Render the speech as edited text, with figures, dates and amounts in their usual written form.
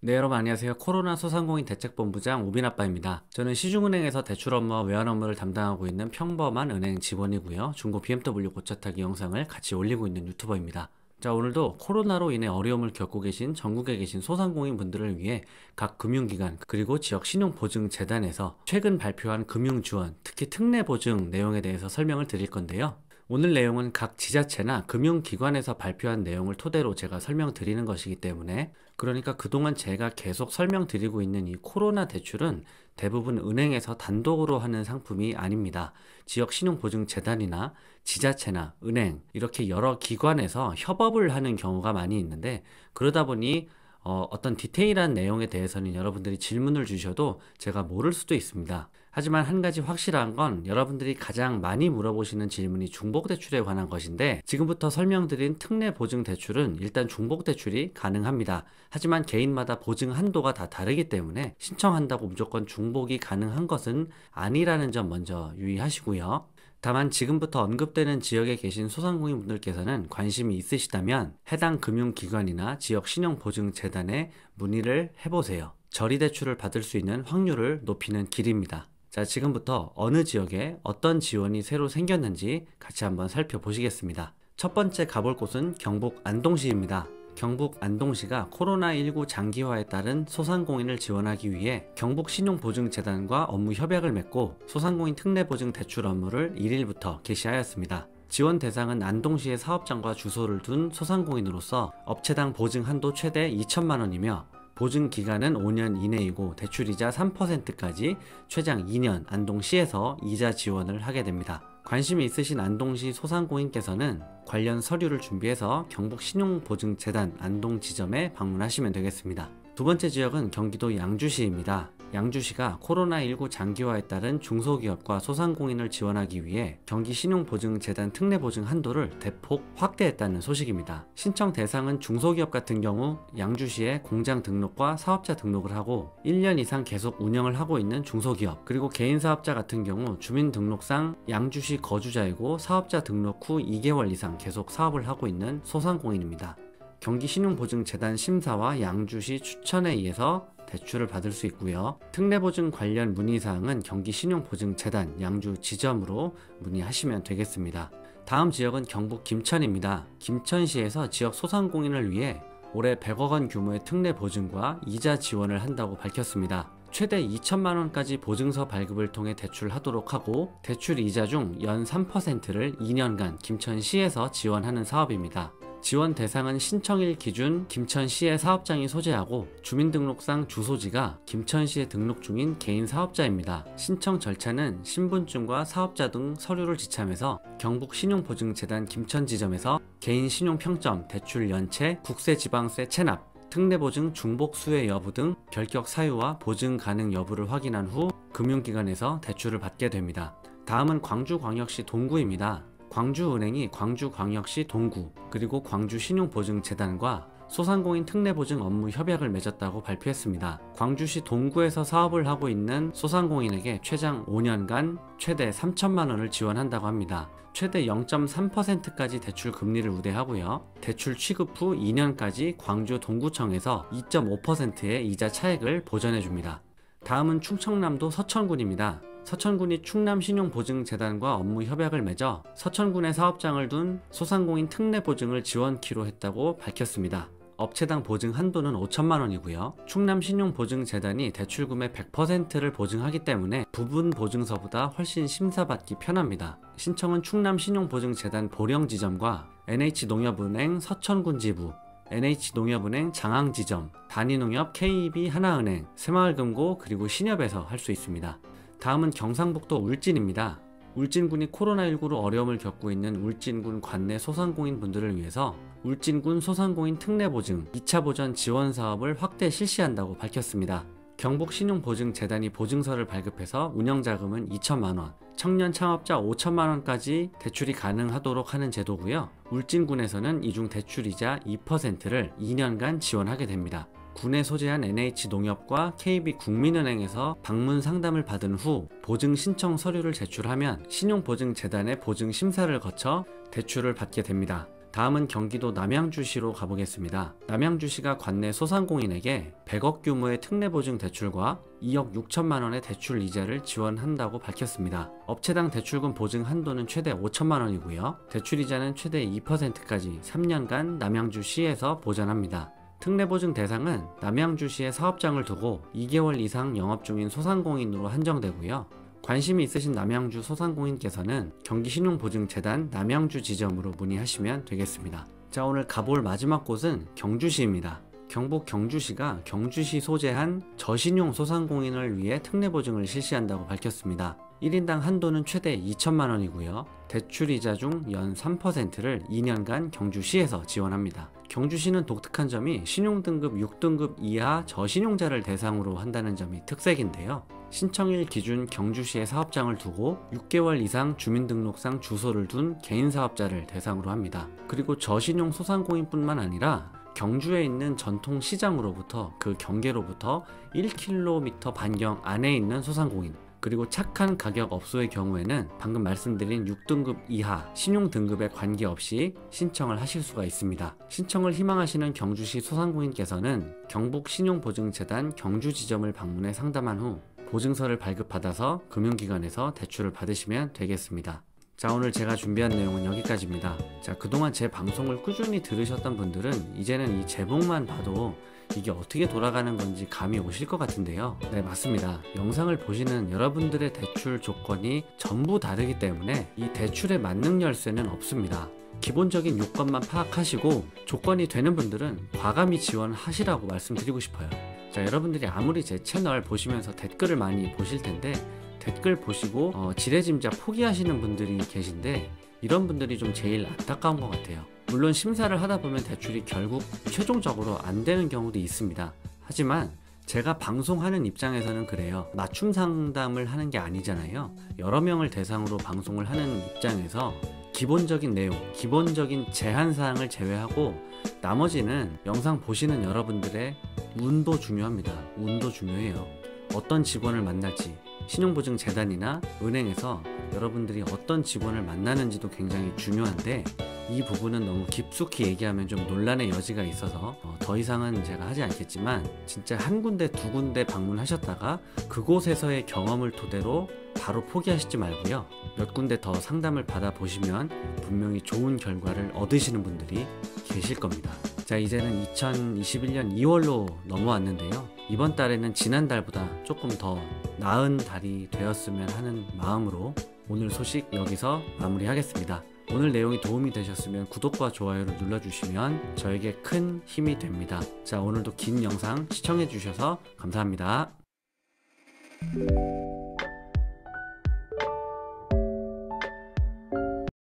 네, 여러분 안녕하세요. 코로나 소상공인 대책본부장 우빈아빠입니다. 저는 시중은행에서 대출 업무와 외환 업무를 담당하고 있는 평범한 은행 직원이고요. 중고 BMW 고차 타기 영상을 같이 올리고 있는 유튜버입니다. 자, 오늘도 코로나로 인해 어려움을 겪고 계신 전국에 계신 소상공인 분들을 위해 각 금융기관 그리고 지역 신용보증재단에서 최근 발표한 금융지원, 특히 특례보증 내용에 대해서 설명을 드릴 건데요. 오늘 내용은 각 지자체나 금융기관에서 발표한 내용을 토대로 제가 설명드리는 것이기 때문에, 그러니까 그동안 제가 계속 설명드리고 있는 이 코로나 대출은 대부분 은행에서 단독으로 하는 상품이 아닙니다. 지역 신용보증재단이나 지자체나 은행 이렇게 여러 기관에서 협업을 하는 경우가 많이 있는데, 그러다 보니 어떤 디테일한 내용에 대해서는 여러분들이 질문을 주셔도 제가 모를 수도 있습니다. 하지만 한 가지 확실한 건 여러분들이 가장 많이 물어보시는 질문이 중복대출에 관한 것인데, 지금부터 설명드린 특례보증대출은 일단 중복대출이 가능합니다. 하지만 개인마다 보증 한도가 다 다르기 때문에 신청한다고 무조건 중복이 가능한 것은 아니라는 점 먼저 유의하시고요. 다만 지금부터 언급되는 지역에 계신 소상공인 분들께서는 관심이 있으시다면 해당 금융기관이나 지역 신용보증재단에 문의를 해보세요. 저리대출을 받을 수 있는 확률을 높이는 길입니다. 자, 지금부터 어느 지역에 어떤 지원이 새로 생겼는지 같이 한번 살펴보시겠습니다. 첫 번째 가볼 곳은 경북 안동시입니다. 경북 안동시가 코로나19 장기화에 따른 소상공인을 지원하기 위해 경북신용보증재단과 업무 협약을 맺고 소상공인 특례보증 대출 업무를 1일부터 개시하였습니다. 지원 대상은 안동시의 사업장과 주소를 둔 소상공인으로서 업체당 보증 한도 최대 2천만 원이며 보증 기간은 5년 이내이고 대출이자 3%까지 최장 2년 안동시에서 이자 지원을 하게 됩니다. 관심이 있으신 안동시 소상공인께서는 관련 서류를 준비해서 경북신용보증재단 안동지점에 방문하시면 되겠습니다. 두 번째 지역은 경기도 양주시입니다. 양주시가 코로나19 장기화에 따른 중소기업과 소상공인을 지원하기 위해 경기신용보증재단 특례보증 한도를 대폭 확대했다는 소식입니다. 신청 대상은 중소기업 같은 경우 양주시에 공장 등록과 사업자 등록을 하고 1년 이상 계속 운영을 하고 있는 중소기업, 그리고 개인사업자 같은 경우 주민등록상 양주시 거주자이고 사업자 등록 후 2개월 이상 계속 사업을 하고 있는 소상공인입니다. 경기신용보증재단 심사와 양주시 추천에 의해서 대출을 받을 수 있고요. 특례보증 관련 문의사항은 경기신용보증재단 양주 지점으로 문의하시면 되겠습니다. 다음 지역은 경북 김천입니다. 김천시에서 지역 소상공인을 위해 올해 100억 원 규모의 특례보증과 이자 지원을 한다고 밝혔습니다. 최대 2천만 원까지 보증서 발급을 통해 대출하도록 하고 대출 이자 중 연 3%를 2년간 김천시에서 지원하는 사업입니다. 지원 대상은 신청일 기준 김천시의 사업장이 소재하고 주민등록상 주소지가 김천시에 등록 중인 개인 사업자입니다. 신청 절차는 신분증과 사업자 등 서류를 지참해서 경북신용보증재단 김천지점에서 개인 신용평점, 대출 연체, 국세지방세 체납, 특례보증 중복 수혜 여부 등 결격 사유와 보증 가능 여부를 확인한 후 금융기관에서 대출을 받게 됩니다. 다음은 광주광역시 동구입니다. 광주은행이 광주광역시 동구 그리고 광주신용보증재단과 소상공인 특례보증 업무 협약을 맺었다고 발표했습니다. 광주시 동구에서 사업을 하고 있는 소상공인에게 최장 5년간 최대 3천만 원을 지원한다고 합니다. 최대 0.3%까지 대출 금리를 우대하고요. 대출 취급 후 2년까지 광주 동구청에서 2.5%의 이자 차액을 보전해 줍니다. 다음은 충청남도 서천군입니다. 서천군이 충남신용보증재단과 업무 협약을 맺어 서천군에 사업장을 둔 소상공인 특례보증을 지원키로 했다고 밝혔습니다. 업체당 보증 한도는 5천만 원이고요. 충남신용보증재단이 대출금의 100%를 보증하기 때문에 부분 보증서보다 훨씬 심사받기 편합니다. 신청은 충남신용보증재단 보령지점과 NH농협은행 서천군 지부, NH농협은행 장항지점, 단위농협 KB 하나은행, 새마을금고 그리고 신협에서 할 수 있습니다. 다음은 경상북도 울진입니다. 울진군이 코로나19로 어려움을 겪고 있는 울진군 관내 소상공인 분들을 위해서 울진군 소상공인 특례보증 2차 보전 지원 사업을 확대 실시한다고 밝혔습니다. 경북신용보증재단이 보증서를 발급해서 운영자금은 2천만 원, 청년 창업자 5천만 원까지 대출이 가능하도록 하는 제도고요. 울진군에서는 이중 대출이자 2%를 2년간 지원하게 됩니다. 군에 소재한 NH농협과 KB국민은행에서 방문 상담을 받은 후 보증 신청 서류를 제출하면 신용보증재단의 보증 심사를 거쳐 대출을 받게 됩니다. 다음은 경기도 남양주시로 가보겠습니다. 남양주시가 관내 소상공인에게 100억 규모의 특례보증 대출과 2억 6천만 원의 대출 이자를 지원한다고 밝혔습니다. 업체당 대출금 보증 한도는 최대 5천만 원이고요. 대출 이자는 최대 2%까지 3년간 남양주시에서 보전합니다. 특례보증 대상은 남양주시에 사업장을 두고 2개월 이상 영업 중인 소상공인으로 한정되고요. 관심이 있으신 남양주 소상공인께서는 경기신용보증재단 남양주 지점으로 문의하시면 되겠습니다. 자, 오늘 가볼 마지막 곳은 경주시입니다. 경북 경주시가 경주시 소재한 저신용 소상공인을 위해 특례보증을 실시한다고 밝혔습니다. 1인당 한도는 최대 2천만 원이고요. 대출이자 중 연 3%를 2년간 경주시에서 지원합니다. 경주시는 독특한 점이 신용등급 6등급 이하 저신용자를 대상으로 한다는 점이 특색인데요. 신청일 기준 경주시에 사업장을 두고 6개월 이상 주민등록상 주소를 둔 개인사업자를 대상으로 합니다. 그리고 저신용 소상공인뿐만 아니라 경주에 있는 전통시장으로부터 그 경계로부터 1km 반경 안에 있는 소상공인, 그리고 착한 가격 업소의 경우에는 방금 말씀드린 6등급 이하 신용 등급에 관계없이 신청을 하실 수가 있습니다. 신청을 희망하시는 경주시 소상공인께서는 경북신용보증재단 경주지점을 방문해 상담한 후 보증서를 발급받아서 금융기관에서 대출을 받으시면 되겠습니다. 자, 오늘 제가 준비한 내용은 여기까지입니다. 자, 그동안 제 방송을 꾸준히 들으셨던 분들은 이제는 이 제목만 봐도 이게 어떻게 돌아가는 건지 감이 오실 것 같은데요. 네, 맞습니다. 영상을 보시는 여러분들의 대출 조건이 전부 다르기 때문에 이 대출의 만능 열쇠는 없습니다. 기본적인 요건만 파악하시고 조건이 되는 분들은 과감히 지원하시라고 말씀드리고 싶어요. 자, 여러분들이 아무리 제 채널 보시면서 댓글을 많이 보실 텐데 댓글 보시고 지레짐작 포기하시는 분들이 계신데 이런 분들이 좀 제일 안타까운 것 같아요. 물론 심사를 하다 보면 대출이 결국 최종적으로 안 되는 경우도 있습니다. 하지만 제가 방송하는 입장에서는 그래요. 맞춤 상담을 하는 게 아니잖아요. 여러 명을 대상으로 방송을 하는 입장에서 기본적인 내용, 기본적인 제한사항을 제외하고 나머지는 영상 보시는 여러분들의 운도 중요합니다. 운도 중요해요. 어떤 직원을 만날지, 신용보증재단이나 은행에서 여러분들이 어떤 직원을 만나는지도 굉장히 중요한데 이 부분은 너무 깊숙이 얘기하면 좀 논란의 여지가 있어서 더 이상은 제가 하지 않겠지만 진짜 한 군데 두 군데 방문하셨다가 그곳에서의 경험을 토대로 바로 포기하시지 말고요. 몇 군데 더 상담을 받아보시면 분명히 좋은 결과를 얻으시는 분들이 계실 겁니다. 자, 이제는 2021년 2월로 넘어왔는데요. 이번 달에는 지난달보다 조금 더 나은 달이 되었으면 하는 마음으로 오늘 소식 여기서 마무리하겠습니다. 오늘 내용이 도움이 되셨으면 구독과 좋아요를 눌러주시면 저에게 큰 힘이 됩니다. 자, 오늘도 긴 영상 시청해주셔서 감사합니다.